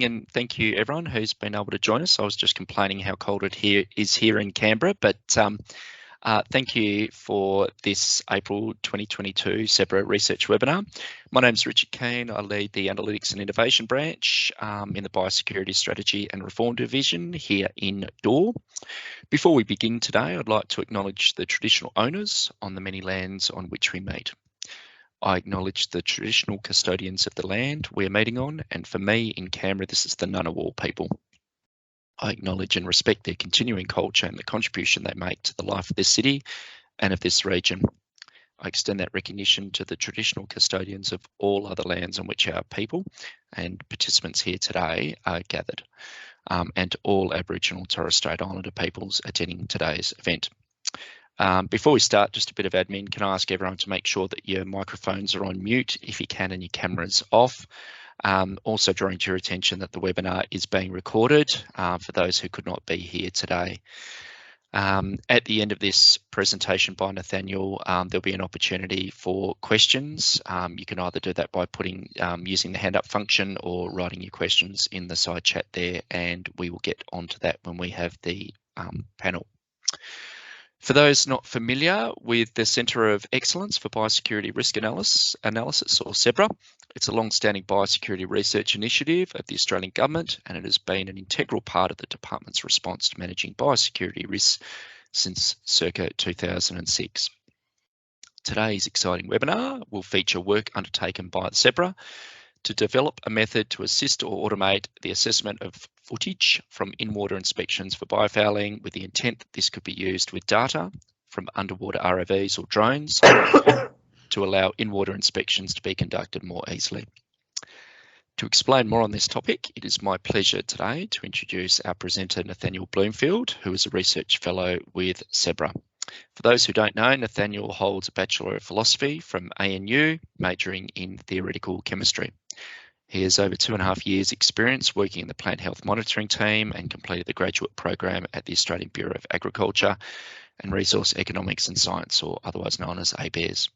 And thank you everyone who's been able to join us. I was just complaining how cold it is here in Canberra, but thank you for this April 2022 CEBRA research webinar. My name is Richard Keane. I lead the Analytics and Innovation branch in the Biosecurity Strategy and Reform Division here in DOR. Before we begin today, I'd like to acknowledge the traditional owners on the many lands on which we meet. I acknowledge the traditional custodians of the land we're meeting on, and for me in Canberra, this is the Ngunnawal people. I acknowledge and respect their continuing culture and the contribution they make to the life of this city and of this region. I extend that recognition to the traditional custodians of all other lands on which our people and participants here today are gathered, and to all Aboriginal and Torres Strait Islander peoples attending today's event. Before we start, just a bit of admin. Can I ask everyone to make sure that your microphones are on mute if you can and your cameras off? Also drawing to your attention that the webinar is being recorded for those who could not be here today. At the end of this presentation by Nathaniel, there'll be an opportunity for questions. You can either do that by using the hand up function or writing your questions in the side chat there, and we will get onto that when we have the panel. For those not familiar with the Centre of Excellence for Biosecurity Risk Analysis, or CEBRA, it's a long-standing biosecurity research initiative of the Australian Government, and it has been an integral part of the Department's response to managing biosecurity risks since circa 2006. Today's exciting webinar will feature work undertaken by the CEBRA to develop a method to assist or automate the assessment of footage from in-water inspections for biofouling, with the intent that this could be used with data from underwater ROVs or drones to allow in-water inspections to be conducted more easily. To explain more on this topic, it is my pleasure today to introduce our presenter, Nathaniel Bloomfield, who is a research fellow with CEBRA. For those who don't know, Nathaniel holds a Bachelor of Philosophy from ANU, majoring in theoretical chemistry. He has over 2.5 years experience working in the plant health monitoring team and completed the graduate program at the Australian Bureau of Agriculture and Resource Economics and Science, or otherwise known as ABARES.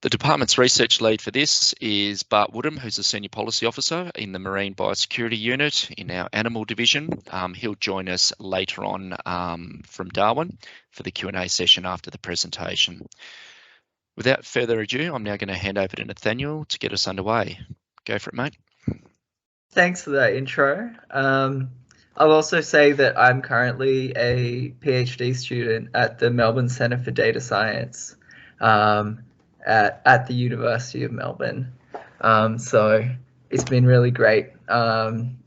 The department's research lead for this is Bart Woodham, who's a Senior Policy Officer in the Marine Biosecurity Unit in our Animal Division. He'll join us later on from Darwin for the Q&A session after the presentation. Without further ado, I'm now going to hand over to Nathaniel to get us underway. Go for it, mate. Thanks for that intro. I'll also say that I'm currently a PhD student at the Melbourne Centre for Data Science at the University of Melbourne. So it's been really great furthering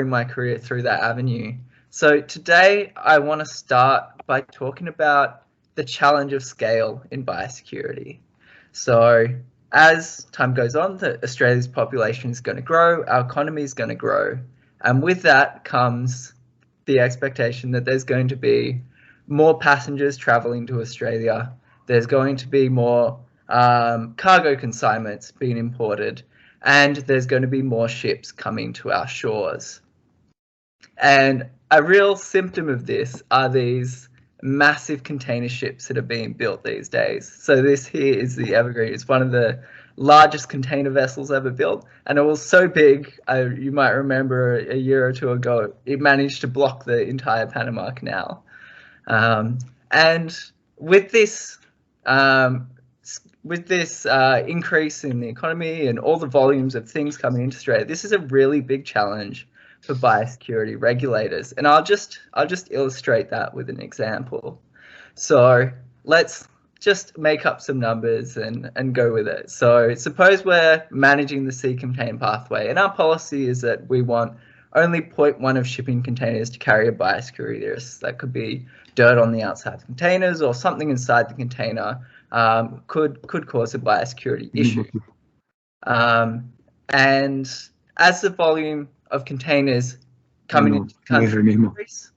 my career through that avenue. So today I want to start by talking about the challenge of scale in biosecurity. So as time goes on, Australia's population is going to grow, our economy is going to grow, and with that comes the expectation that there's going to be more passengers travelling to Australia. There's going to be more cargo consignments being imported, and there's going to be more ships coming to our shores. And a real symptom of this are these massive container ships that are being built these days. So this here is the Evergreen. It's one of the largest container vessels ever built, and it was so big, you might remember a year or two ago, it managed to block the entire Panama Canal. And with this increase in the economy and all the volumes of things coming into Australia, this is a really big challenge for biosecurity regulators, and I'll just illustrate that with an example. So let's just make up some numbers and go with it. So suppose we're managing the sea container pathway, and our policy is that we want only 0.1 of shipping containers to carry a biosecurity risk. That could be dirt on the outside of containers, or something inside the container could cause a biosecurity issue. And as the volume of containers coming into the country increase,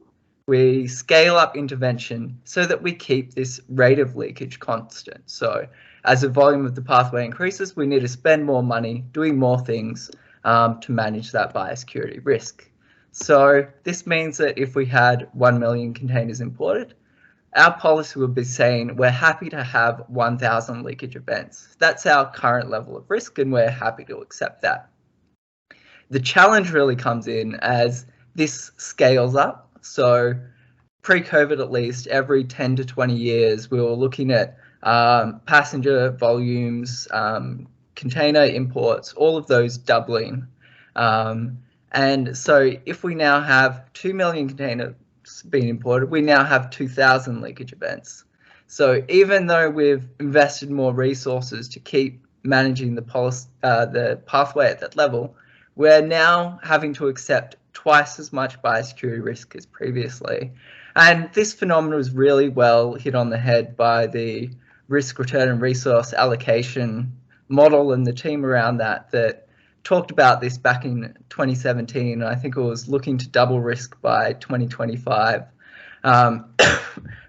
we scale up intervention so that we keep this rate of leakage constant. So as the volume of the pathway increases, we need to spend more money doing more things to manage that biosecurity risk. So this means that if we had 1 million containers imported, our policy would be saying we're happy to have 1,000 leakage events. That's our current level of risk, and we're happy to accept that. the challenge really comes in as this scales up. So pre-COVID, at least, every 10 to 20 years, we were looking at passenger volumes, container imports, all of those doubling. And so if we now have 2 million containers being imported, we now have 2,000 leakage events. So even though we've invested more resources to keep managing the pathway at that level, we're now having to accept twice as much biosecurity risk as previously. And this phenomenon was really well hit on the head by the risk return and resource allocation model and the team around that talked about this back in 2017. I think it was looking to double risk by 2025.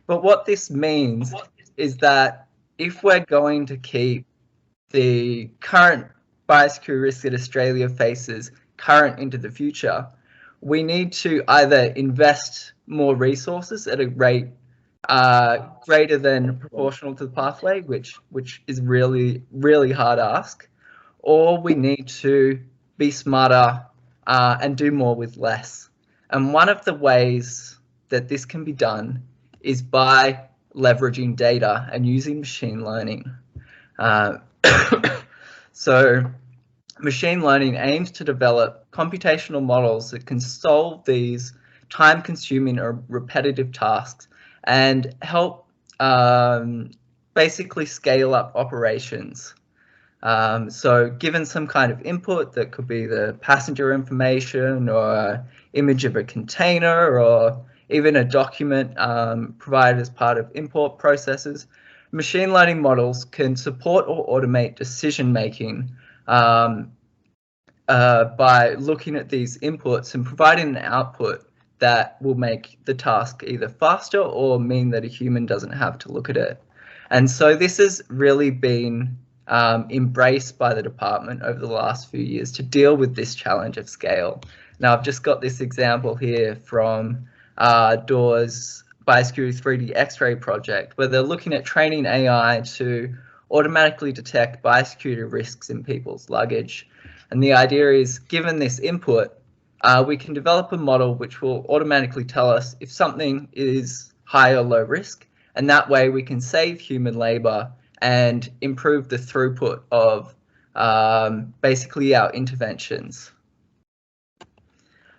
But what this means is that if we're going to keep the current biosecurity risk that Australia faces current into the future, we need to either invest more resources at a rate greater than proportional to the pathway, which is really, really hard ask, or we need to be smarter and do more with less. And one of the ways that this can be done is by leveraging data and using machine learning. So machine learning aims to develop computational models that can solve these time-consuming or repetitive tasks and help basically scale up operations. So given some kind of input that could be the passenger information or an image of a container or even a document provided as part of import processes, machine learning models can support or automate decision making by looking at these inputs and providing an output that will make the task either faster or mean that a human doesn't have to look at it. And so this has really been embraced by the department over the last few years to deal with this challenge of scale. Now, I've just got this example here from DOR's Biosecurity 3D X-ray project, where they're looking at training AI to automatically detect biosecurity risks in people's luggage. And the idea is, given this input, we can develop a model which will automatically tell us if something is high or low risk, and that way we can save human labor and improve the throughput of basically our interventions.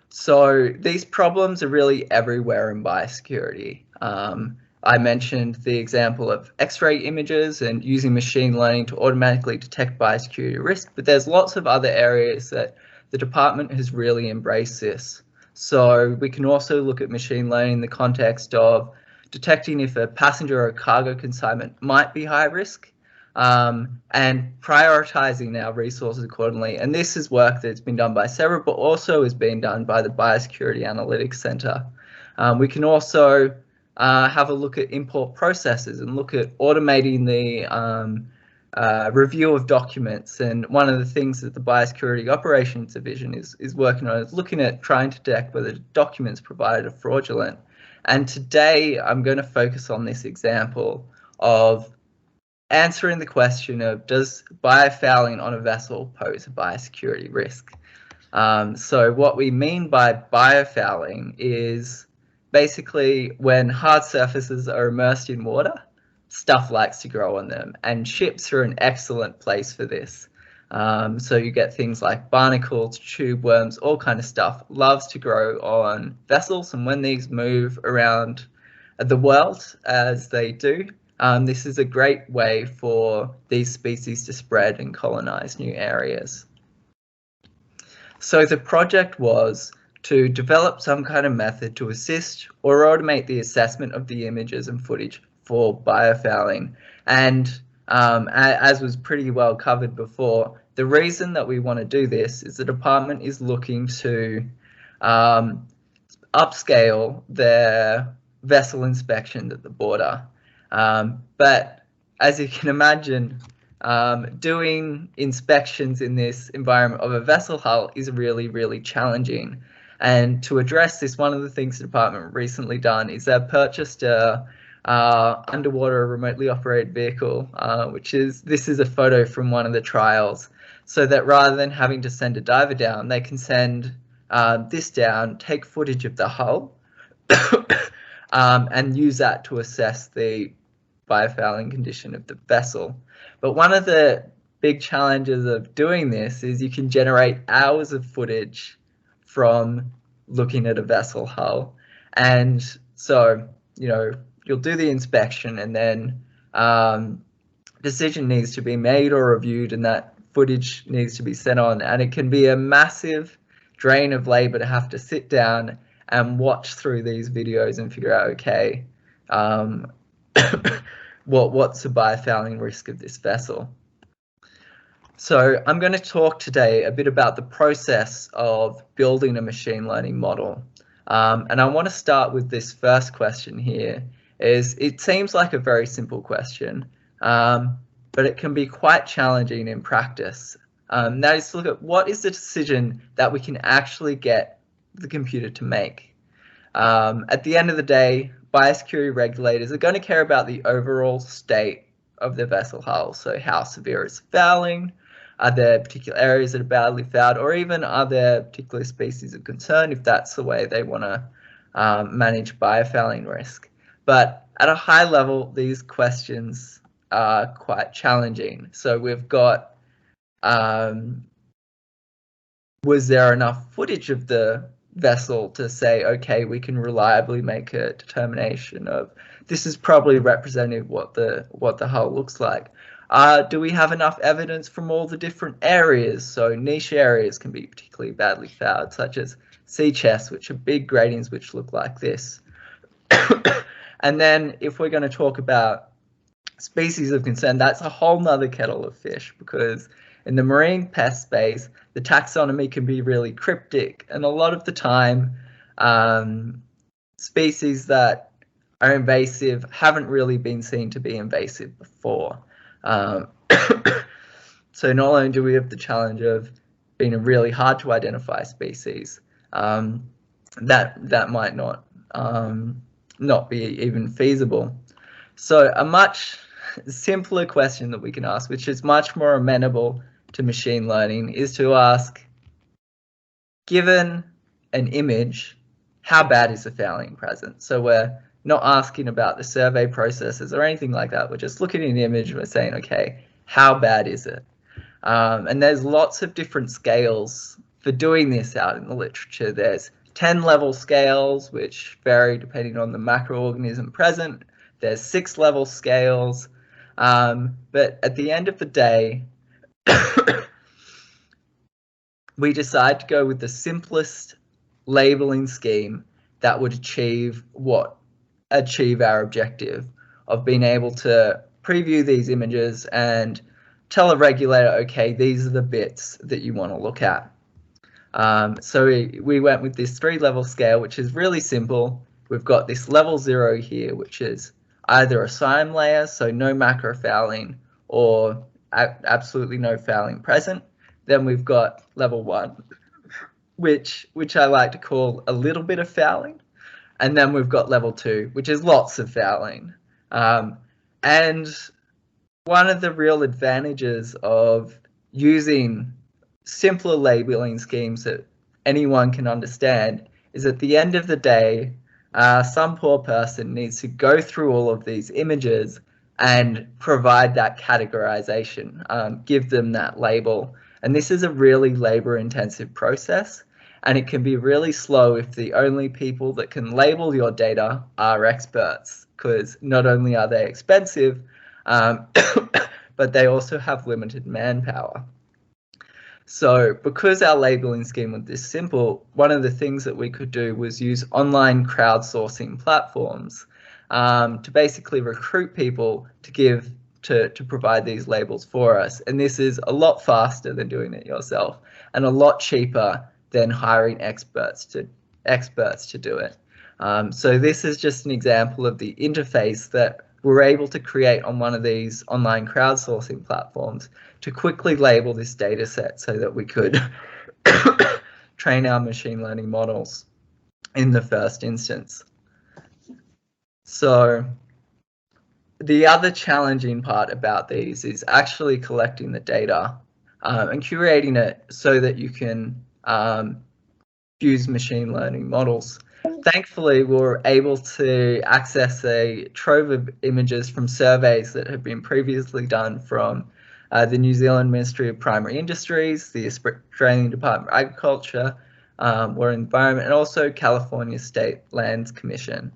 So these problems are really everywhere in biosecurity. I mentioned the example of X-ray images and using machine learning to automatically detect biosecurity risk, but there's lots of other areas that the department has really embraced this. So we can also look at machine learning in the context of detecting if a passenger or cargo consignment might be high risk, and prioritizing our resources accordingly. And this is work that's been done by CEBRA, but also is being done by the Biosecurity Analytics Center. We can also have a look at import processes and look at automating the review of documents. And one of the things that the Biosecurity Operations Division is working on is looking at trying to detect whether documents provided are fraudulent. And today I'm going to focus on this example of answering the question of, does biofouling on a vessel pose a biosecurity risk? So what we mean by biofouling is basically when hard surfaces are immersed in water, stuff likes to grow on them, and ships are an excellent place for this. So you get things like barnacles, tube worms, all kind of stuff loves to grow on vessels, and when these move around the world as they do, this is a great way for these species to spread and colonize new areas. So the project was to develop some kind of method to assist or automate the assessment of the images and footage for biofouling. And as was pretty well covered before, the reason that we want to do this is the department is looking to upscale their vessel inspections at the border. But as you can imagine, doing inspections in this environment of a vessel hull is really, really challenging. And to address this, one of the things the department recently done is they've purchased a underwater remotely operated vehicle, this is a photo from one of the trials. so that rather than having to send a diver down, they can send this down, take footage of the hull, and use that to assess the biofouling condition of the vessel. But one of the big challenges of doing this is you can generate hours of footage from looking at a vessel hull. And so, you know, you'll do the inspection, and then decision needs to be made or reviewed, and that footage needs to be sent on. And it can be a massive drain of labor to have to sit down and watch through these videos and figure out, okay, what's the biofouling risk of this vessel? So I'm going to talk today a bit about the process of building a machine learning model. And I want to start with this first question here. It seems like a very simple question, but it can be quite challenging in practice. That is to look at what is the decision that we can actually get the computer to make. At the end of the day, biosecurity regulators are going to care about the overall state of the vessel hull. So how severe is fouling? Are there particular areas that are badly fouled, or even are there particular species of concern if that's the way they want to manage biofouling risk? But at a high level, these questions are quite challenging. So we've got, was there enough footage of the vessel to say, okay, we can reliably make a determination of this is probably representative of what the hull looks like? Do we have enough evidence from all the different areas? So niche areas can be particularly badly fouled, such as sea chests, which are big gratings which look like this. And then if we're going to talk about species of concern, that's a whole nother kettle of fish, because in the marine pest space, the taxonomy can be really cryptic, and a lot of the time, species that are invasive haven't really been seen to be invasive before. So not only do we have the challenge of being a really hard to identify species, that might not be even feasible. So a much simpler question that we can ask, which is much more amenable to machine learning, is to ask, given an image, how bad is the fouling present? So we're not asking about the survey processes or anything like that. We're just looking at an image and we're saying, okay, how bad is it? And there's lots of different scales for doing this out in the literature. There's 10-level scales, which vary depending on the macroorganism present. There's 6-level scales. But at the end of the day, we decide to go with the simplest labeling scheme that would achieve our objective of being able to preview these images and tell a regulator, okay, these are the bits that you want to look at. So we went with this 3-level scale, which is really simple. We've got this level 0 here, which is either a CIAM layer, so no macro fouling, or absolutely no fouling present. Then we've got level 1, which I like to call a little bit of fouling. And then we've got level 2, which is lots of fouling. And one of the real advantages of using simpler labeling schemes that anyone can understand is at the end of the day, some poor person needs to go through all of these images and provide that categorization, give them that label. And this is a really labor-intensive process, and it can be really slow if the only people that can label your data are experts, because not only are they expensive, but they also have limited manpower. So because our labeling scheme was this simple, one of the things that we could do was use online crowdsourcing platforms to basically recruit people to provide these labels for us. And this is a lot faster than doing it yourself, and a lot cheaper than hiring experts to do it. So this is just an example of the interface that we're able to create on one of these online crowdsourcing platforms to quickly label this data set so that we could train our machine learning models in the first instance. So the other challenging part about these is actually collecting the data. and curating it so that you can use machine learning models. Thankfully, we were able to access a trove of images from surveys that had been previously done from the New Zealand Ministry of Primary Industries, the Australian Department of Agriculture or Environment, and also California State Lands Commission.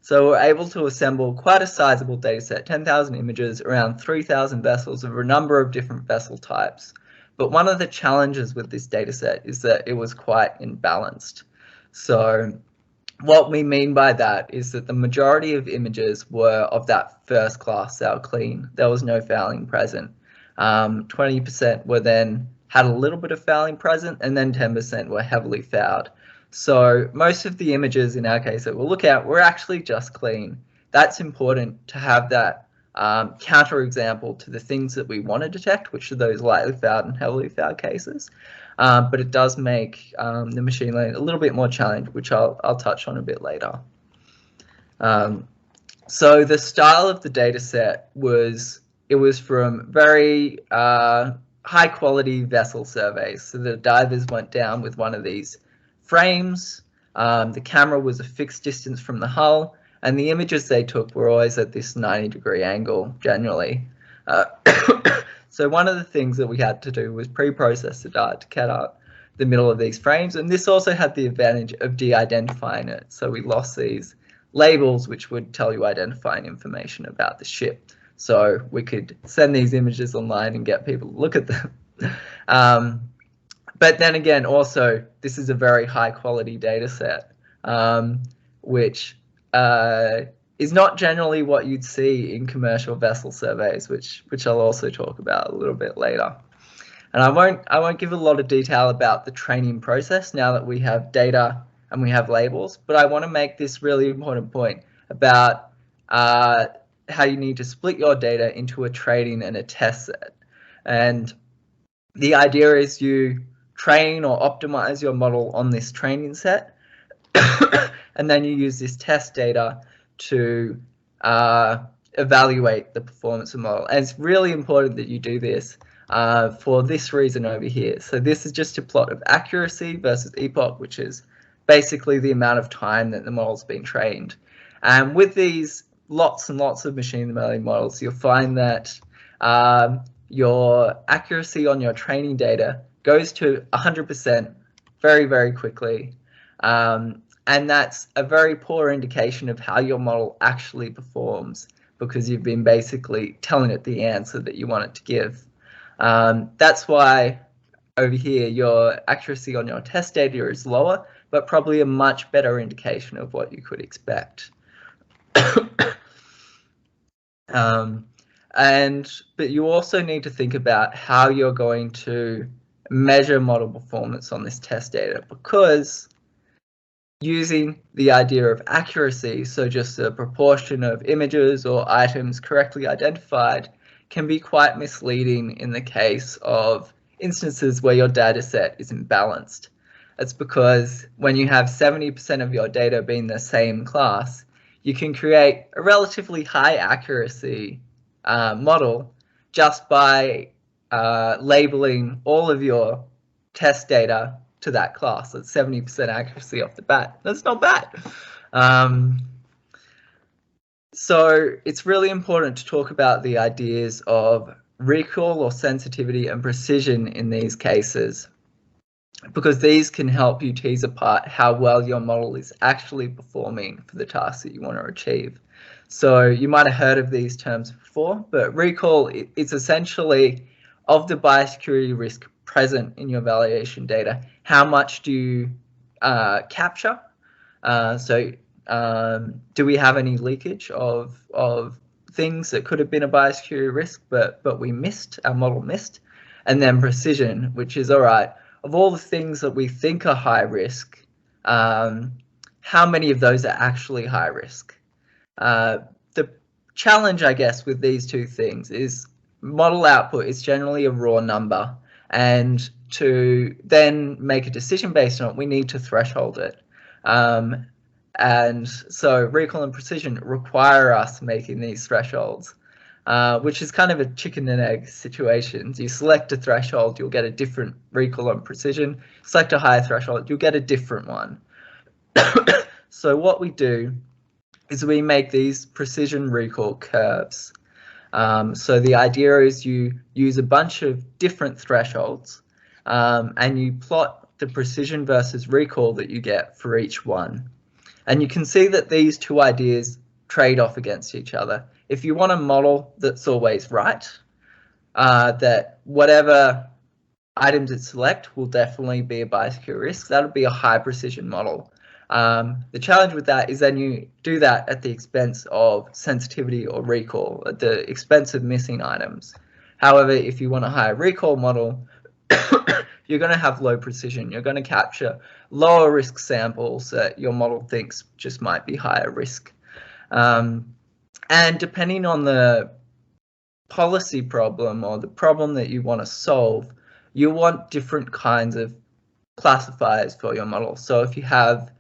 So we're able to assemble quite a sizable data set, 10,000 images, around 3,000 vessels of a number of different vessel types. But one of the challenges with this data set is that it was quite imbalanced. So what we mean by that is that the majority of images were of that first class, they were clean. There was no fouling present. 20% were then had a little bit of fouling present, and then 10% were heavily fouled. So most of the images in our case that we'll look at were actually just clean. That's important to have that counterexample to the things that we want to detect, which are those lightly fouled and heavily fouled cases. But it does make the machine learning a little bit more challenging, which I'll touch on a bit later. So the style of the data set was from very high quality vessel surveys. So the divers went down with one of these frames. The camera was a fixed distance from the hull, and the images they took were always at this 90-degree angle generally. So one of the things that we had to do was pre-process the data to cut out the middle of these frames, and this also had the advantage of de-identifying it. So we lost these labels which would tell you identifying information about the ship. So we could send these images online and get people to look at them. But then again, also, this is a very high quality data set, which is not generally what you'd see in commercial vessel surveys, which I'll also talk about a little bit later. And I won't give a lot of detail about the training process now that we have data and we have labels, but I want to make this really important point about how you need to split your data into a training and a test set. And the idea is you train or optimize your model on this training set, and then you use this test data to evaluate the performance of the model. And it's really important that you do this for this reason over here. So this is just a plot of accuracy versus epoch, which is basically the amount of time that the model's been trained. And with these lots and lots of machine learning models, you'll find that your accuracy on your training data goes to 100% very, very quickly. And that's a very poor indication of how your model actually performs, because you've been basically telling it the answer that you want it to give. That's why over here your accuracy on your test data is lower, but probably a much better indication of what you could expect. But you also need to think about how you're going to measure model performance on this test data, because using the idea of accuracy, so just a proportion of images or items correctly identified, can be quite misleading in the case of instances where your data set is imbalanced. It's because when you have 70% of your data being the same class, you can create a relatively high accuracy model just by labeling all of your test data to that class. That's 70% accuracy off the bat. That's not bad. So it's really important to talk about the ideas of recall or sensitivity and precision in these cases, because these can help you tease apart how well your model is actually performing for the task that you want to achieve. So you might have heard of these terms before, but recall is essentially of the biosecurity risk present in your validation data, how much do you capture? Do we have any leakage of things that could have been a biosecurity risk, but we missed, our model missed? And then precision, which is, all right, of all the things that we think are high risk, how many of those are actually high risk? The challenge, I guess, with these two things is model output is generally a raw number, and to then make a decision based on it, we need to threshold it. And so recall and precision require us making these thresholds. which is kind of a chicken and egg situation. You select a threshold, you'll get a different recall on precision. Select a higher threshold, you'll get a different one. So what we do is we make these precision recall curves. So the idea is you use a bunch of different thresholds and you plot the precision versus recall that you get for each one. And you can see that these two ideas trade off against each other. If you want a model that's always right, that whatever items it select will definitely be a biosecurity risk, that'll be a high precision model. The challenge with that is then you do that at the expense of sensitivity or recall, at the expense of missing items. However, if you want a higher recall model, you're going to have low precision. You're going to capture lower risk samples that your model thinks just might be higher risk. And depending on the policy problem or the problem that you want to solve, you want different kinds of classifiers for your model. So if you have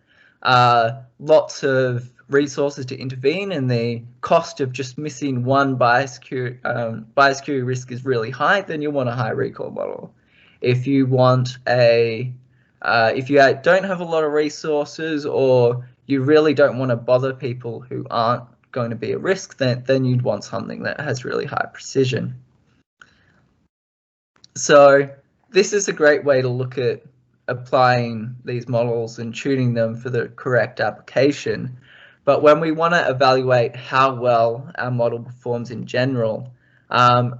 lots of resources to intervene and the cost of just missing one biosecurity risk is really high, then you want a high recall model. If you want if you don't have a lot of resources or you really don't want to bother people who aren't going to be a risk, then you'd want something that has really high precision. So this is a great way to look at applying these models and tuning them for the correct application. But when we want to evaluate how well our model performs in general,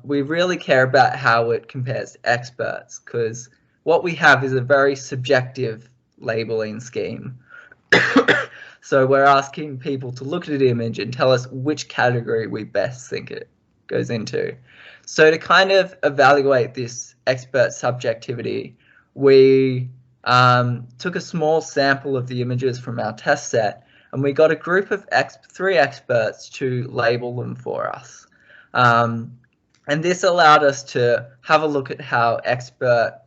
we really care about how it compares to experts, because what we have is a very subjective labeling scheme. So we're asking people to look at an image and tell us which category we best think it goes into. So to kind of evaluate this expert subjectivity, we took a small sample of the images from our test set, and we got a group of 3 experts to label them for us. And this allowed us to have a look at how expert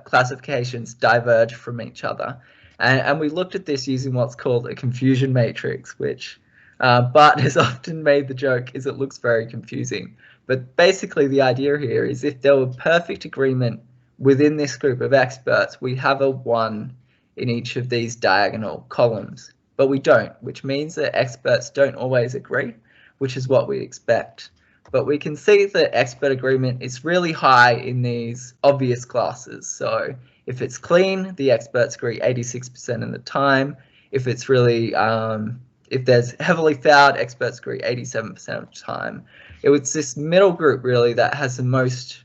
classifications diverge from each other. And we looked at this using what's called a confusion matrix, which Bart has often made the joke is it looks very confusing. But basically the idea here is if there were perfect agreement within this group of experts, we have a 1 in each of these diagonal columns. But we don't, which means that experts don't always agree, which is what we expect. But we can see that expert agreement is really high in these obvious classes. So if it's clean, the experts agree 86% of the time. If it's really, if there's heavily fouled, experts agree 87% of the time. It was this middle group really that has the most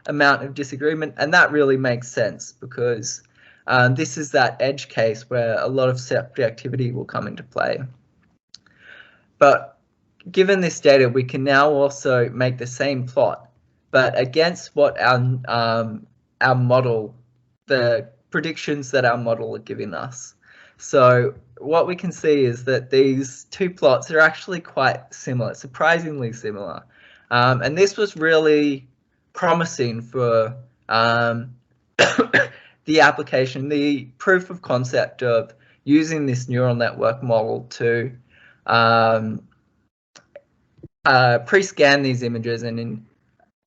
amount of disagreement, and that really makes sense because this is that edge case where a lot of subjectivity will come into play. But given this data, we can now also make the same plot, but against what our model, the predictions that our model are giving us. So what we can see is that these 2 plots are actually quite similar, surprisingly similar. And this was really promising for the application, the proof of concept of using this neural network model to pre-scan these images and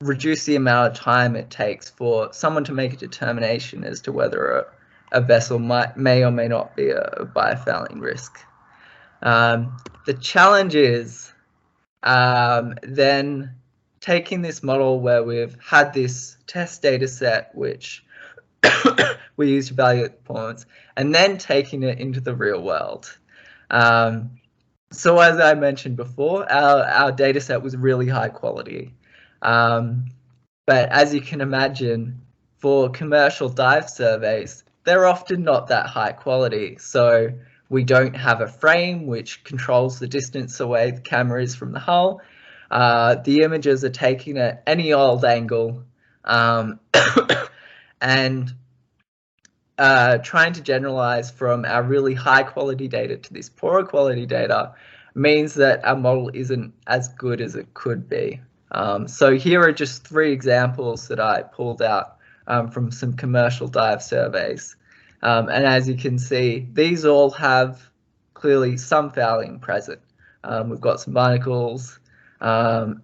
reduce the amount of time it takes for someone to make a determination as to whether a vessel may or may not be a biofouling risk. The challenge is then taking this model where we've had this test data set which we use to evaluate performance, and then taking it into the real world. So as I mentioned before, our data set was really high quality. But as you can imagine, for commercial dive surveys, they're often not that high quality. So we don't have a frame which controls the distance away the camera is from the hull. The images are taken at any old angle, and trying to generalize from our really high quality data to this poorer quality data means that our model isn't as good as it could be. So here are just 3 examples that I pulled out from some commercial dive surveys. And as you can see, these all have clearly some fouling present. We've got some barnacles. Got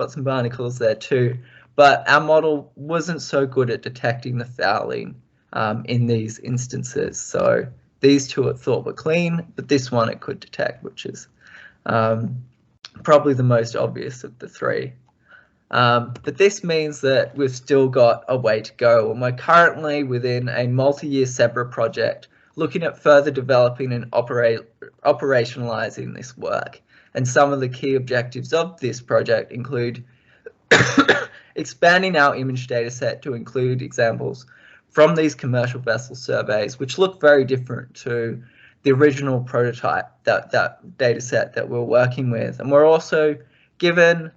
some barnacles there too. But our model wasn't so good at detecting the fouling in these instances. So these two it thought were clean, but this one it could detect, which is probably the most obvious of the three. But this means that we've still got a way to go, and we're currently within a multi-year CEBRA project looking at further developing and operationalizing this work. And some of the key objectives of this project include expanding our image data set to include examples from these commercial vessel surveys, which look very different to the original prototype, that data set that we're working with. And we're also given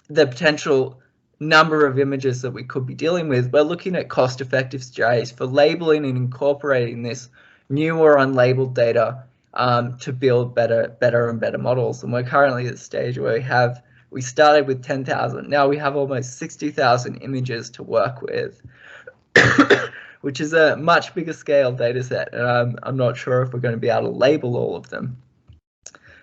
the potential number of images that we could be dealing with, we're looking at cost-effective strategies for labeling and incorporating this new or unlabeled data to build better and better models. And we're currently at the stage where we started with 10,000. Now we have almost 60,000 images to work with, which is a much bigger scale data set. And I'm not sure if we're going to be able to label all of them.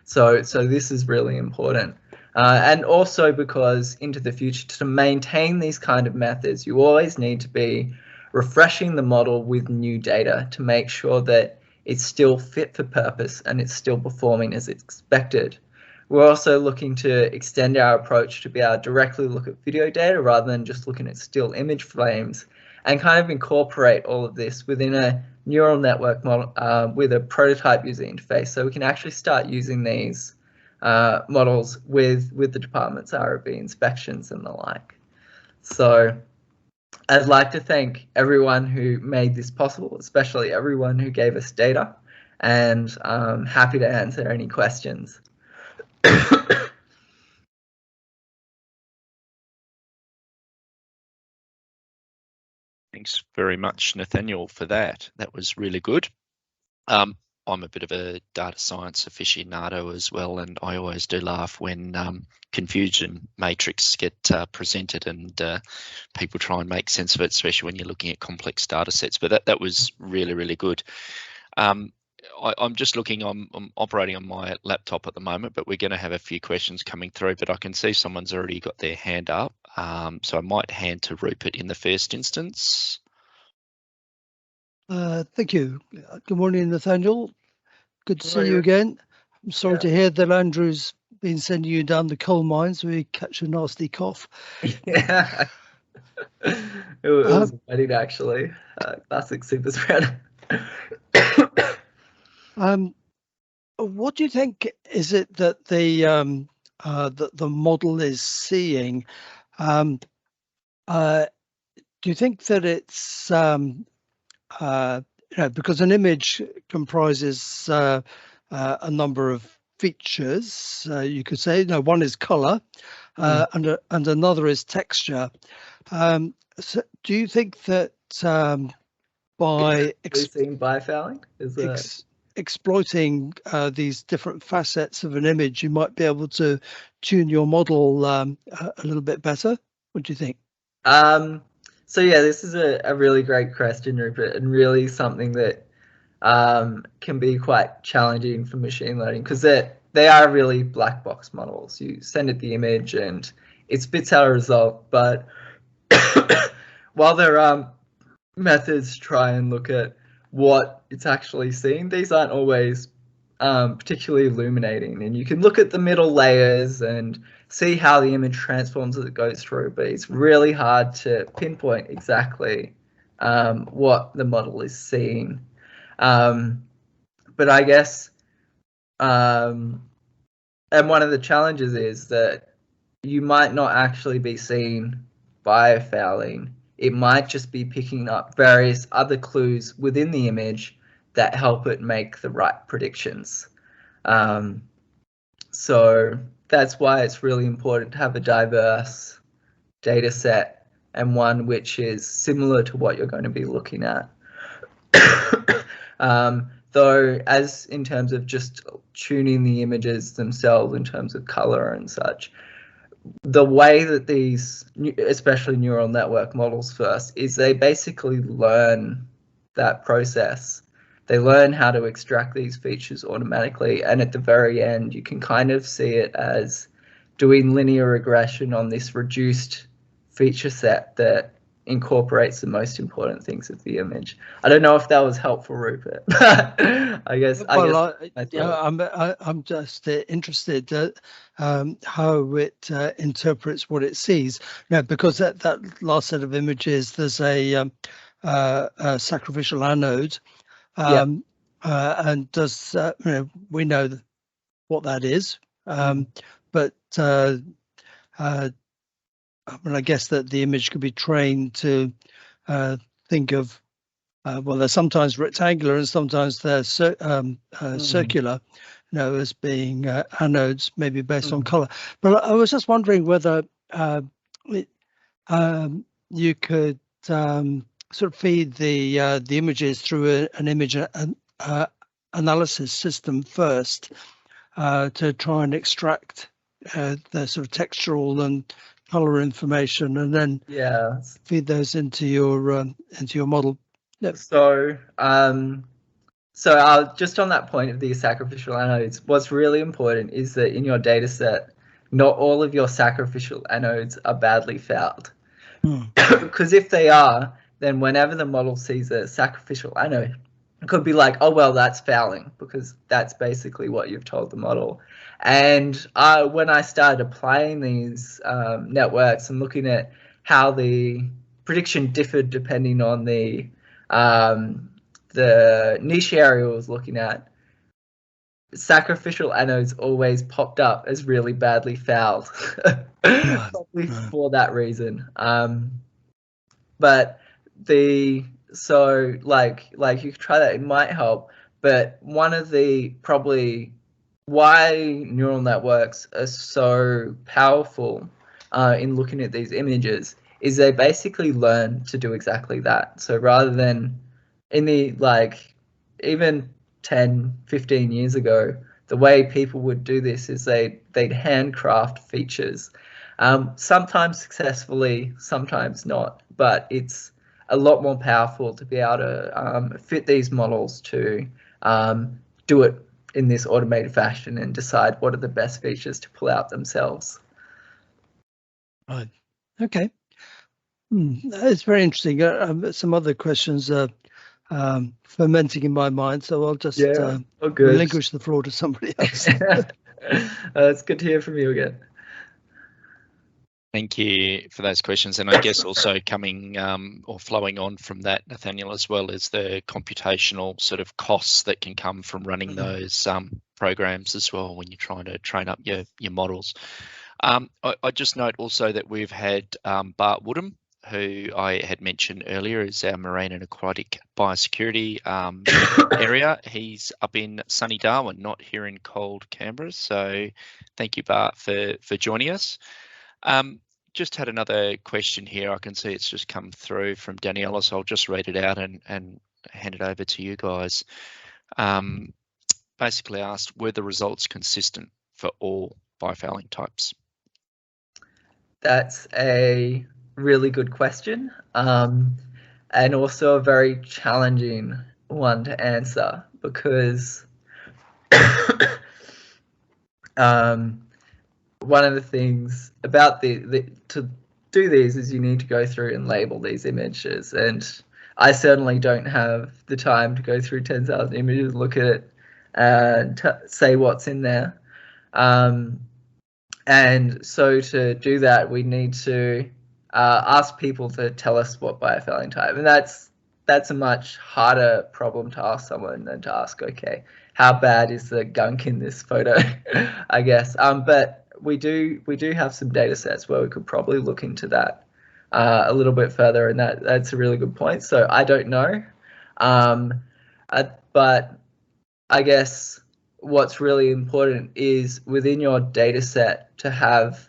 So this is really important. And also because into the future, to maintain these kind of methods, you always need to be refreshing the model with new data to make sure that it's still fit for purpose and it's still performing as expected. We're also looking to extend our approach to be able to directly look at video data rather than just looking at still image frames, and kind of incorporate all of this within a neural network model with a prototype user interface, so we can actually start using these models with the department's ROV inspections and the like. So I'd like to thank everyone who made this possible, especially everyone who gave us data, and I'm happy to answer any questions. Thanks very much, Nathaniel, for that. That was really good. I'm a bit of a data science aficionado as well, and I always do laugh when confusion matrix get presented and people try and make sense of it, especially when you're looking at complex data sets. But that was really, really good. I'm just looking, I'm operating on my laptop at the moment, but we're going to have a few questions coming through, but I can see someone's already got their hand up. So I might hand to Rupert in the first instance. Thank you. Good morning, Nathaniel. Good to see you again. I'm sorry to hear that Andrew's been sending you down the coal mines where you catch a nasty cough. Yeah, it was wedding actually. Classic super spreader. What do you think is it that the model is seeing? Do you think that it's because an image comprises a number of features, you could say, one is color and another is texture. So do you think that by biofouling exploiting these different facets of an image, you might be able to tune your model a little bit better? What do you think? So yeah, this is a really great question, Rupert, and really something that can be quite challenging for machine learning, because they are really black box models. You send it the image and it spits out a result, but while there are methods to try and look at what it's actually seeing, these aren't always particularly illuminating. And you can look at the middle layers and see how the image transforms as it goes through, but it's really hard to pinpoint exactly what the model is seeing. But I guess, and one of the challenges is that you might not actually be seeing biofouling. It might just be picking up various other clues within the image that help it make the right predictions. So that's why it's really important to have a diverse data set and one which is similar to what you're going to be looking at. Though, as in terms of just tuning the images themselves in terms of color and such, the way that these, especially neural network models first, is they basically learn that process. they learn how to extract these features automatically, and at the very end you can kind of see it as doing linear regression on this reduced feature set that incorporates the most important things of the image. I don't know if that was helpful, Rupert, but I'm just interested how it interprets what it sees. Now, because that last set of images, there's a sacrificial anode, and does we know what that is, but I guess that the image could be trained to think of, well, they're sometimes rectangular and sometimes they're circular, as being anodes, maybe based on color. But I was just wondering whether you could sort of feed the images through an image analysis system first to try and extract the sort of textural and color information, and then feed those into your model. Yep. So just on that point of the sacrificial anodes, what's really important is that in your data set, not all of your sacrificial anodes are badly fouled. Because if they are, then whenever the model sees a sacrificial anode, it could be like, oh, well, that's fouling, because that's basically what you've told the model. And when I started applying these networks and looking at how the prediction differed depending on the niche area I was looking at, sacrificial anodes always popped up as really badly fouled, probably for that reason. But like you could try that, it might help. But one of the probably why neural networks are so powerful in looking at these images is they basically learn to do exactly that. So rather than in the even 10, 15 years ago, the way people would do this is they'd handcraft features, sometimes successfully, sometimes not, but it's a lot more powerful to be able to fit these models to do it in this automated fashion and decide what are the best features to pull out themselves. Right. Okay. It's very interesting. Some other questions are fermenting in my mind, so I'll just relinquish the floor to somebody else. It's good to hear from you again. Thank you for those questions, and I guess also coming or flowing on from that, Nathaniel, as well, is the computational sort of costs that can come from running those programs as well when you're trying to train up your models. I just note also that we've had Bart Woodham, who I had mentioned earlier is our marine and aquatic biosecurity area. He's up in sunny Darwin, not here in cold Canberra. So thank you, Bart, for joining us. Just had another question here. I can see it's just come through from Daniela, so I'll just read it out and hand it over to you guys. Basically asked, were the results consistent for all biofouling types? That's a really good question, and also a very challenging one to answer, because one of the things about to do these is you need to go through and label these images, and I certainly don't have the time to go through 10,000 images, look at it, and say what's in there. And so to do that, we need to ask people to tell us what biofouling type, and that's a much harder problem to ask someone than to ask, okay, how bad is the gunk in this photo, I guess. But we do have some data sets where we could probably look into that a little bit further, and that's a really good point. So I don't know, but I guess what's really important is within your data set to have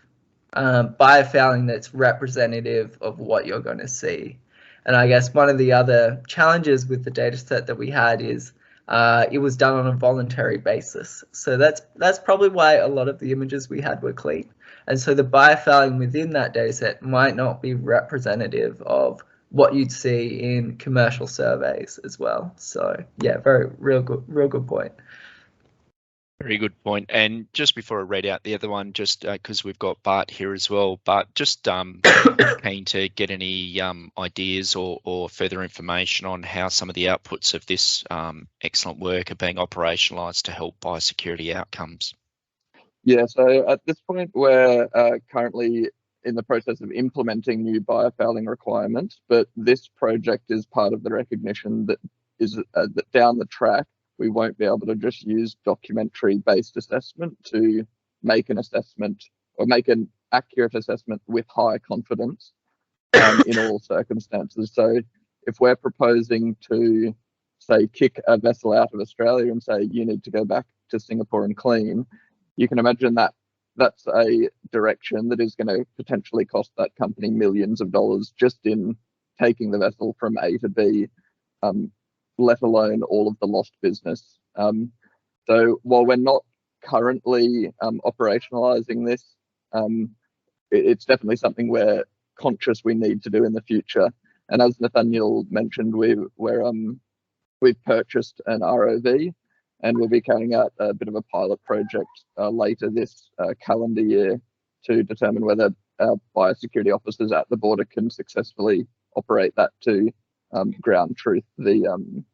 biofouling that's representative of what you're going to see. And I guess one of the other challenges with the data set that we had is it was done on a voluntary basis. So that's probably why a lot of the images we had were clean. And so the biofouling within that data set might not be representative of what you'd see in commercial surveys as well. So yeah, real good point. Very good point. And just before I read out the other one, just because we've got Bart here as well, Bart, just keen to get any ideas or further information on how some of the outputs of this excellent work are being operationalised to help biosecurity outcomes. Yeah, so at this point, we're currently in the process of implementing new biofouling requirements, but this project is part of the recognition that that down the track, we won't be able to just use documentary-based assessment to make an assessment or make an accurate assessment with high confidence in all circumstances. So if we're proposing to, say, kick a vessel out of Australia and say, you need to go back to Singapore and clean, you can imagine that that's a direction that is going to potentially cost that company millions of dollars just in taking the vessel from A to B, let alone all of the lost business. So while we're not currently operationalizing this, it's definitely something we're conscious we need to do in the future. And as Nathaniel mentioned, we've purchased an ROV, and we'll be carrying out a bit of a pilot project later this calendar year to determine whether our biosecurity officers at the border can successfully operate that to ground truth the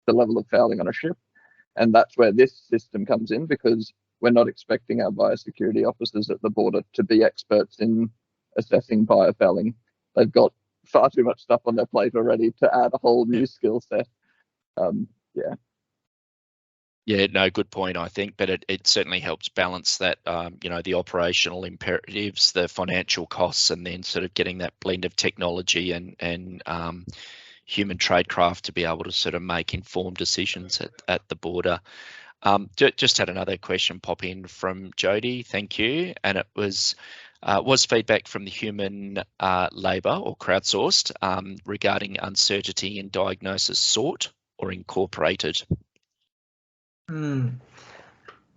level of fouling on a ship. And that's where this system comes in, because we're not expecting our biosecurity officers at the border to be experts in assessing biofouling. They've got far too much stuff on their plate already to add a whole new skill set. Yeah. Yeah, no, good point, I think, but it certainly helps balance that, the operational imperatives, the financial costs, and then sort of getting that blend of technology and human tradecraft to be able to sort of make informed decisions at the border. Just had another question pop in from Jody, thank you, and it was feedback from the human labour or crowdsourced regarding uncertainty in diagnosis sought or incorporated?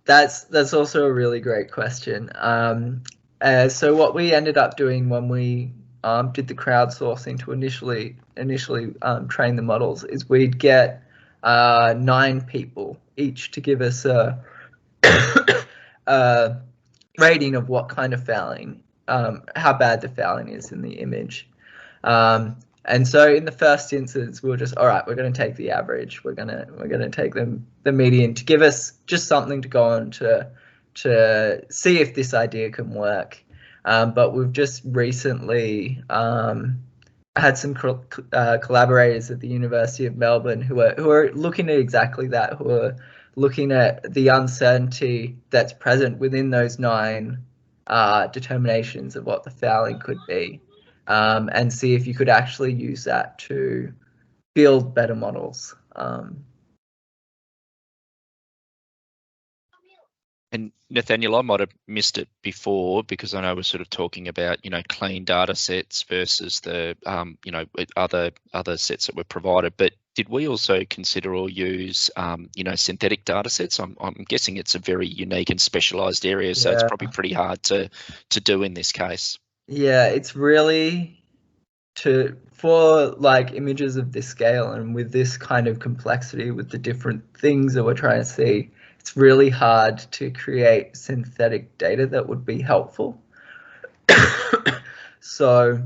That's also a really great question. So what we ended up doing when we did the crowdsourcing to initially train the models is we'd get 9 people each to give us a rating of what kind of fouling, how bad the fouling is in the image. And so in the first instance, we were just, all right, we're going to take the average. We're going to take the median to give us just something to go on to see if this idea can work. But we've just recently had some collaborators at the University of Melbourne who are looking at exactly that, who are looking at the uncertainty that's present within those 9 determinations of what the fouling could be. And see if you could actually use that to build better models. And Nathaniel, I might have missed it before because I know we're sort of talking about, clean data sets versus the, other sets that were provided. But did we also consider or use, synthetic data sets? I'm guessing it's a very unique and specialised area, so it's probably pretty hard to do in this case. Yeah, it's really for like images of this scale and with this kind of complexity with the different things that we're trying to see, it's really hard to create synthetic data that would be helpful. So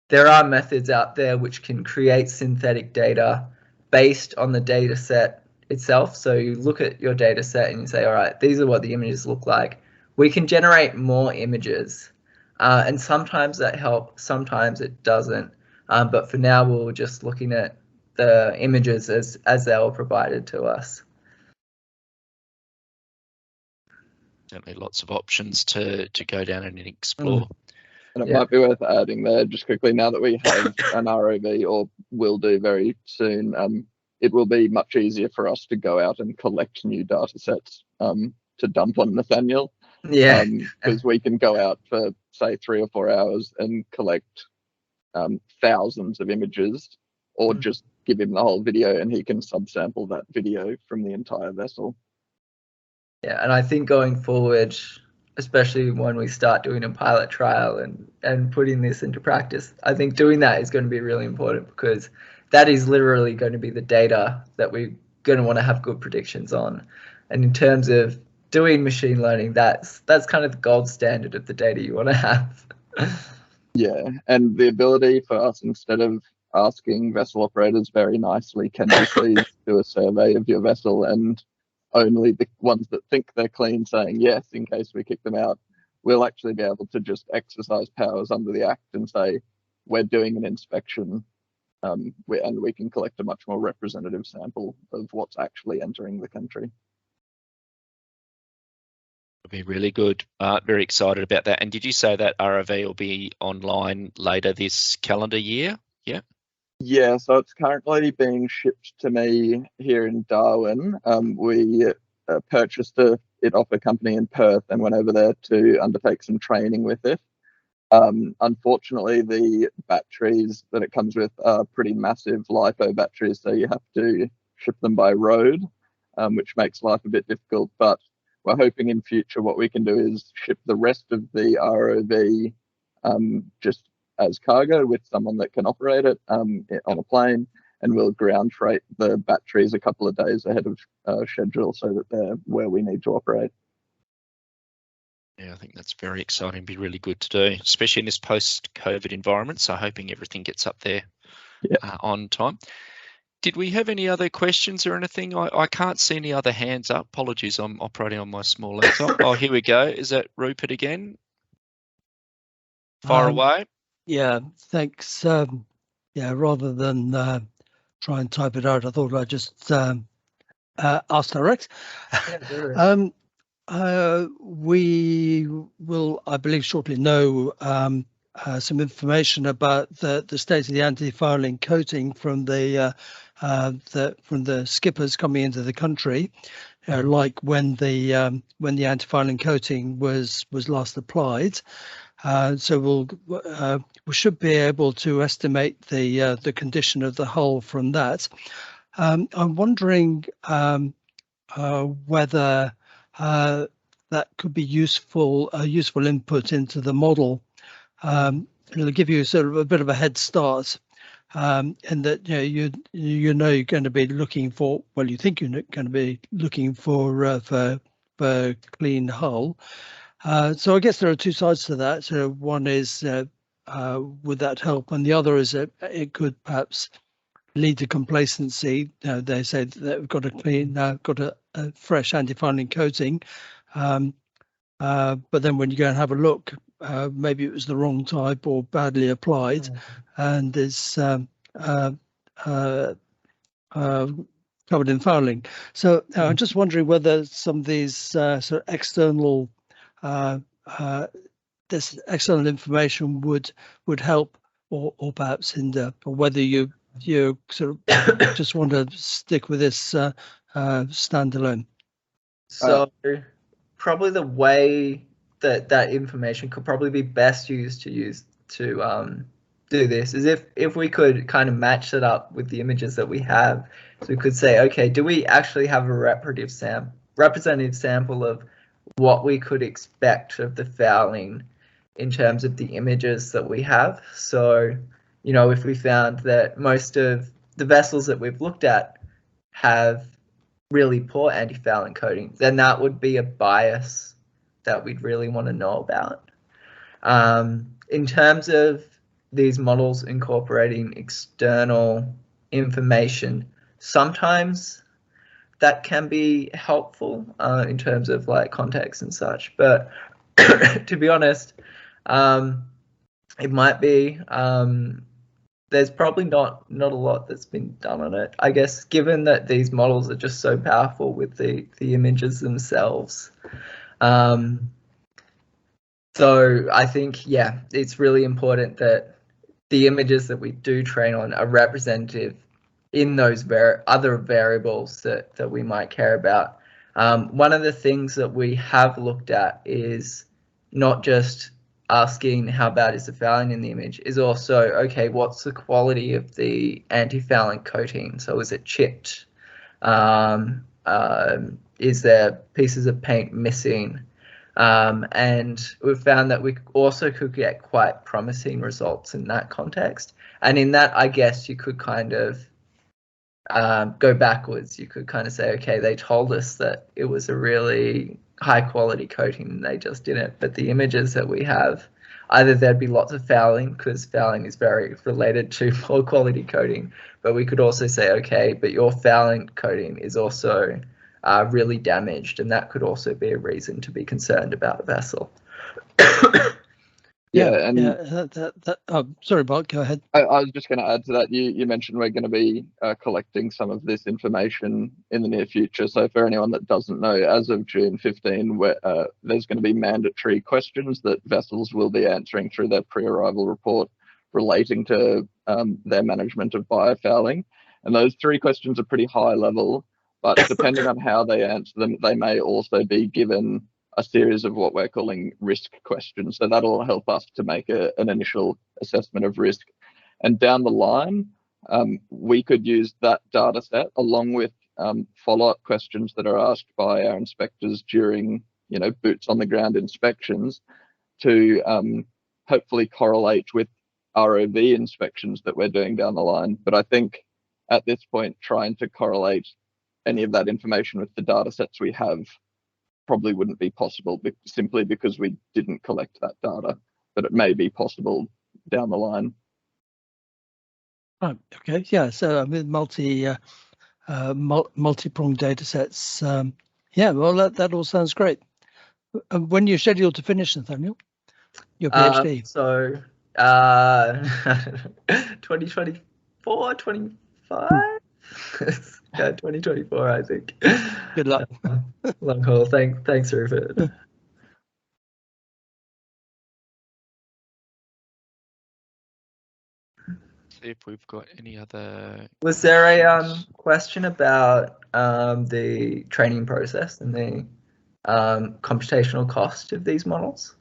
there are methods out there which can create synthetic data based on the data set itself. So you look at your data set and you say, all right, these are what the images look like. We can generate more images. And sometimes that helps, sometimes it doesn't. But for now, we're just looking at the images as they were provided to us. Certainly lots of options to go down and explore. And it might be worth adding there just quickly, now that we have an ROV, or will do very soon, it will be much easier for us to go out and collect new data sets to dump on Nathaniel. Yeah, because we can go out for, say, 3 or 4 hours and collect thousands of images, or just give him the whole video and he can subsample that video from the entire vessel. Yeah, and I think going forward, especially when we start doing a pilot trial and putting this into practice. I think doing that is going to be really important, because that is literally going to be the data that we're going to want to have good predictions on. And in terms of doing machine learning, that's kind of the gold standard of the data you want to have. Yeah, and the ability for us, instead of asking vessel operators very nicely, can you please do a survey of your vessel, and only the ones that think they're clean saying yes in case we kick them out, we'll actually be able to just exercise powers under the Act and say, we're doing an inspection, and we can collect a much more representative sample of what's actually entering the country. Be really good. Very excited about that. And did you say that ROV will be online later this calendar year? Yeah. Yeah, so it's currently being shipped to me here in Darwin. We purchased it off a company in Perth and went over there to undertake some training with it. Unfortunately, the batteries that it comes with are pretty massive LiPo batteries, so you have to ship them by road, which makes life a bit difficult. But we're hoping in future what we can do is ship the rest of the ROV just as cargo with someone that can operate it on a plane, and we'll ground freight the batteries a couple of days ahead of schedule so that they're where we need to operate. Yeah, I think that's very exciting. Be really good to do, especially in this post-COVID environment. So hoping everything gets up there on time. Did we have any other questions or anything? I can't see any other hands up. Apologies, I'm operating on my small laptop. Oh, here we go. Is that Rupert again? Far away. Yeah, thanks. Yeah, rather than try and type it out, I thought I'd just ask direct. We will, I believe, shortly know some information about the state of the anti-fouling coating from the skippers coming into the country, like when the anti-fouling coating was last applied. So we should be able to estimate the condition of the hull from that. I'm wondering whether that could be a useful input into the model. It'll give you sort of a bit of a head start, and that you know you're going to be looking for, well, you think you're going to be looking for clean hull. So I guess there are two sides to that. So one is would that help, and the other is that it could perhaps lead to complacency. They say that they've got a clean, got a fresh anti-fouling coating, but then when you go and have a look, maybe it was the wrong type or badly applied, and is covered in fouling. So I'm just wondering whether some of these sort of external this external information would help or perhaps hinder, or whether you sort of just want to stick with this standalone. So probably the way that information could probably be best used to do this is if we could kind of match it up with the images that we have. So we could say, okay, do we actually have a representative sample of what we could expect of the fouling in terms of the images that we have? So, if we found that most of the vessels that we've looked at have really poor anti-fouling coating, then that would be a bias that we'd really want to know about. In terms of these models incorporating external information, sometimes that can be helpful in terms of like context and such, but to be honest, it might be there's probably not a lot that's been done on it, I guess, given that these models are just so powerful with the images themselves. So I think, yeah, it's really important that the images that we do train on are representative in those other variables that we might care about. One of the things that we have looked at is not just asking how bad is the fouling in the image, is also, okay, what's the quality of the anti-fouling coating? So is it chipped? Is there pieces of paint missing? And we've found that we also could get quite promising results in that context. And in that, I guess you could kind of go backwards. You could kind of say, okay, they told us that it was a really high quality coating and they just didn't. But the images that we have, either there'd be lots of fouling, because fouling is very related to poor quality coating, but we could also say, okay, but your fouling coating is also really damaged, and that could also be a reason to be concerned about a vessel. Sorry, Bart, go ahead. I was just going to add to that. You mentioned we're going to be collecting some of this information in the near future. So for anyone that doesn't know, as of June 15, there's going to be mandatory questions that vessels will be answering through their pre-arrival report relating to their management of biofouling. And those 3 questions are pretty high level, but depending on how they answer them, they may also be given a series of what we're calling risk questions. So that'll help us to make an initial assessment of risk. And down the line, we could use that data set along with follow-up questions that are asked by our inspectors during, boots on the ground inspections to hopefully correlate with ROV inspections that we're doing down the line. But I think at this point, trying to correlate any of that information with the data sets we have probably wouldn't be possible simply because we didn't collect that data, but it may be possible down the line. Right. Okay. Yeah. So with multi-pronged data sets, yeah. Well, that all sounds great. When you're scheduled to finish, Nathaniel, your PhD? 2024, 25. Yeah, 2024, I think. Good luck. Long haul. Thanks, Rupert. See if we've got any other. Was there a question about the training process and the computational cost of these models?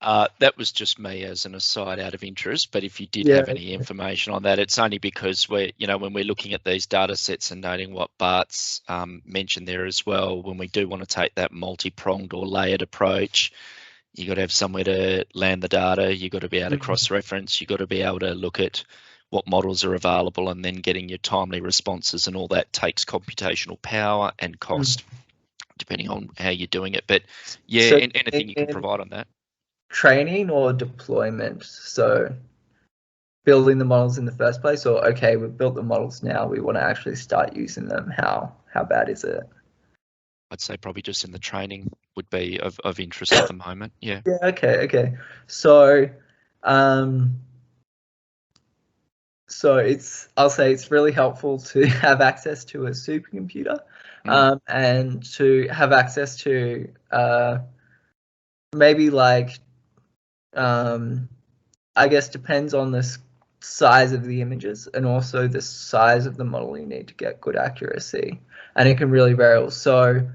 That was just me as an aside out of interest, but if you did have any information on that, it's only because we're, when we're looking at these data sets and noting what Bart's mentioned there as well, when we do want to take that multi-pronged or layered approach, you got to have somewhere to land the data, you got to be able to cross-reference, you got to be able to look at what models are available, and then getting your timely responses, and all that takes computational power and cost, depending on how you're doing it. But yeah, so anything you can provide on that. Training or deployment? So building the models in the first place, or okay, we've built the models, now we want to actually start using them. How bad is it? I'd say probably just in the training would be of interest at the moment. Yeah. Yeah. Okay. So I'll say it's really helpful to have access to a supercomputer, and to have access to maybe like I guess depends on the size of the images and also the size of the model you need to get good accuracy, and it can really vary. So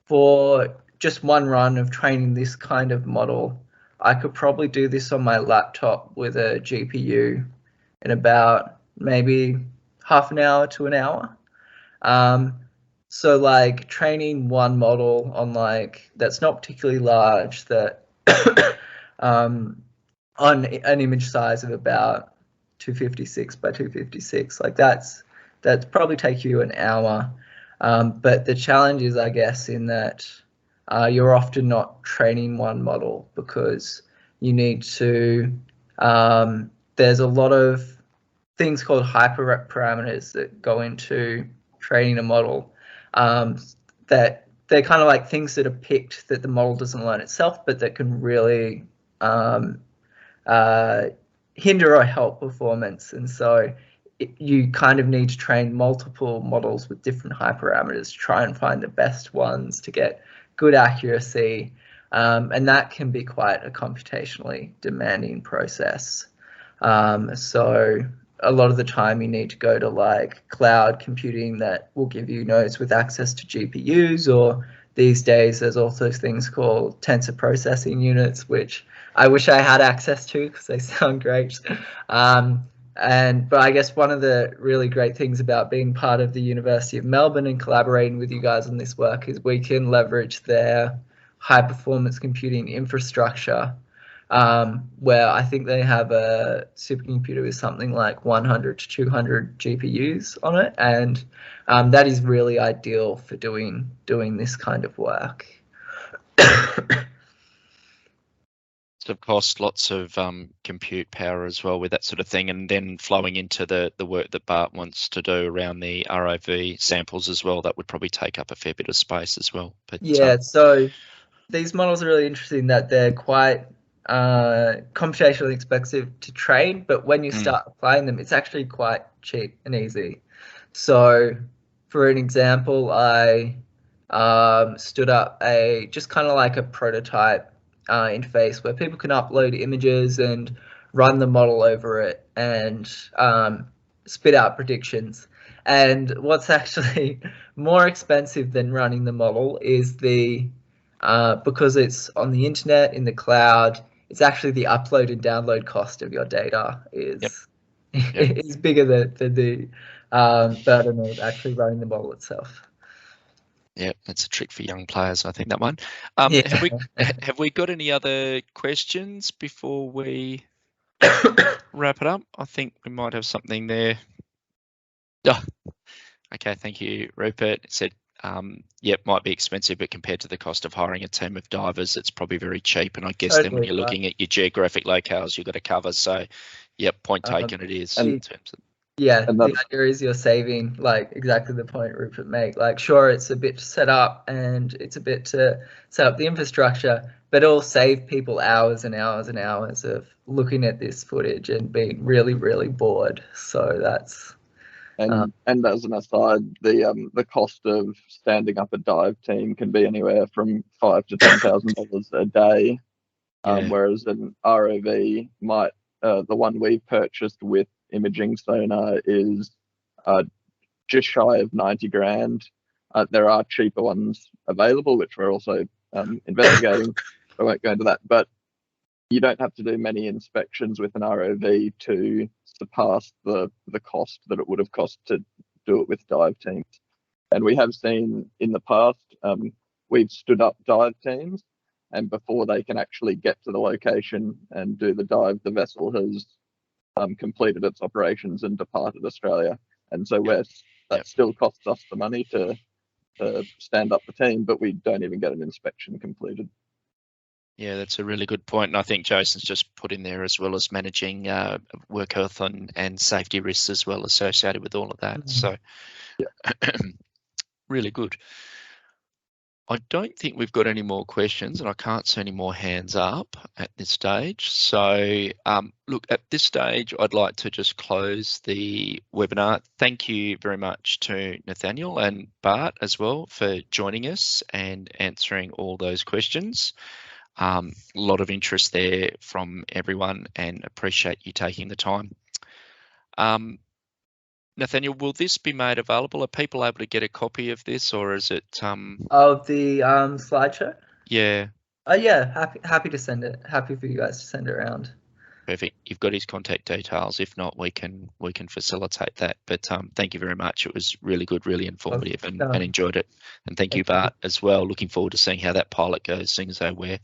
for just one run of training this kind of model, I could probably do this on my laptop with a GPU in about maybe half an hour to an hour. So like training one model on that's not particularly large, that on an image size of about 256 by 256, that's probably take you an hour. But the challenge is, I guess, in that you're often not training one model because you need to, there's a lot of things called hyperparameters that go into training a model, that they're kind of like things that are picked that the model doesn't learn itself, but that can really hinder or help performance. And so you kind of need to train multiple models with different hyperparameters to try and find the best ones to get good accuracy. And that can be quite a computationally demanding process. So a lot of the time you need to go to cloud computing that will give you nodes with access to GPUs, or these days there's also things called tensor processing units, which I wish I had access to because they sound great. But I guess one of the really great things about being part of the University of Melbourne and collaborating with you guys on this work is we can leverage their high performance computing infrastructure, where I think they have a supercomputer with something like 100 to 200 GPUs on it, and that is really ideal for doing this kind of work. Of course, lots of compute power as well with that sort of thing, and then flowing into the work that Bart wants to do around the ROV samples as well. That would probably take up a fair bit of space as well. But yeah, so these models are really interesting that they're quite computationally expensive to train, but when you start applying them, it's actually quite cheap and easy. So, for an example, I stood up just kind of like a prototype interface where people can upload images and run the model over it and spit out predictions. And what's actually more expensive than running the model is because it's on the internet, in the cloud, it's actually the upload and download cost of your data is is bigger than the burden of actually running the model itself. Yeah, that's a trick for young players, I think, that one. Have we got any other questions before we wrap it up? I think we might have something there. Oh, okay, thank you, Rupert. It said, might be expensive, but compared to the cost of hiring a team of divers, it's probably very cheap. And I guess then when you're looking at your geographic locales, you've got to cover. So, point taken, it is. In terms of the idea is you're saving, like, exactly the point Rupert made. Like, sure, it's a bit to set up and it's a bit to set up the infrastructure, but it'll save people hours and hours and hours of looking at this footage and being really, really bored. So that's... And as an aside, the cost of standing up a dive team can be anywhere from $5,000 to $10,000 a day, whereas an ROV might, the one we purchased with imaging sonar is just shy of 90 grand. There are cheaper ones available, which we're also investigating. I won't go into that, but you don't have to do many inspections with an ROV to surpass the cost that it would have cost to do it with dive teams. And we have seen in the past, we've stood up dive teams, and before they can actually get to the location and do the dive, the vessel has completed its operations and departed Australia. And so that still costs us the money to stand up the team, but we don't even get an inspection completed. Yeah, that's a really good point. And I think Jason's just put in there, as well as managing work health and safety risks as well associated with all of that. So really good. I don't think we've got any more questions, and I can't see any more hands up at this stage. So look, at this stage, I'd like to just close the webinar. Thank you very much to Nathaniel and Bart as well for joining us and answering all those questions. A lot of interest there from everyone, and appreciate you taking the time. Nathaniel, will this be made available? Are people able to get a copy of this, or is it of the slideshow? Yeah. Happy to send it. Happy for you guys to send it around. Perfect. You've got his contact details. If not, we can facilitate that. But thank you very much. It was really good, really informative, and enjoyed it. And thank you, Bart, as well. Looking forward to seeing how that pilot goes. Seeing as though we're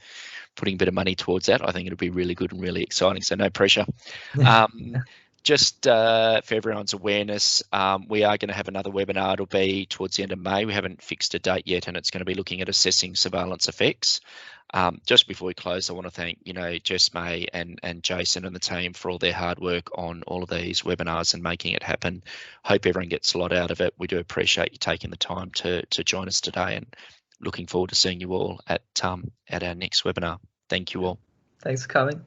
putting a bit of money towards that, I think it'll be really good and really exciting. So no pressure. Just for everyone's awareness, we are going to have another webinar. It'll be towards the end of May. We haven't fixed a date yet, and it's going to be looking at assessing surveillance effects. Just before we close, I want to thank, Jess May and Jason and the team for all their hard work on all of these webinars and making it happen. Hope everyone gets a lot out of it. We do appreciate you taking the time to join us today, and looking forward to seeing you all at our next webinar. Thank you all. Thanks for coming.